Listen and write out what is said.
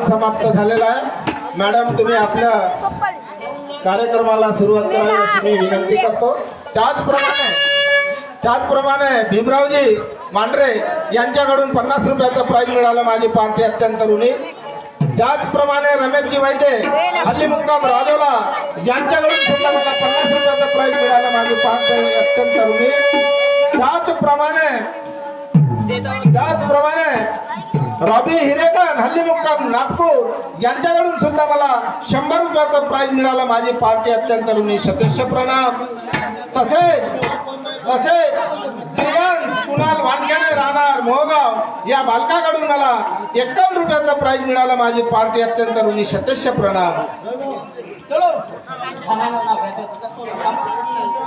समाप्त झालेला आहे। मॅडम तुम्ही आपल्या कार्यक्रमाला सुरुवात करावी अशी मी विनंती करतो। त्याचप्रमाणे भीमरावजी मांढरे यांच्याकडून 50 रुपयाचं प्राइज मिळालं माझी पार्टी अत्यंत ऋणी। त्याचप्रमाणे रमेशजी वैद्य हल्ली मुक्काम राजोला यांच्याकडून सुद्धा मला 50 रुपयाचं प्राइज मिळालं माझी पार्टी अत्यंत ऋणी। त्याचप्रमाणे रॉबी हिरेकन हल्ली मुक्काम नागपूर यांच्याकडून सुद्धा मला 100 रुपयाचं प्राइज मिळालं माझी पार्टी अत्यंत ऋणी। शतेश प्रणाम। तसेच प्रियांश कुणाल वानखेडे राहणार मोहगाव या बालकाकडून मला 51 रुपयाचं प्राइज मिळालं माझी पार्टी अत्यंत ऋणी। शतेश प्रणाम।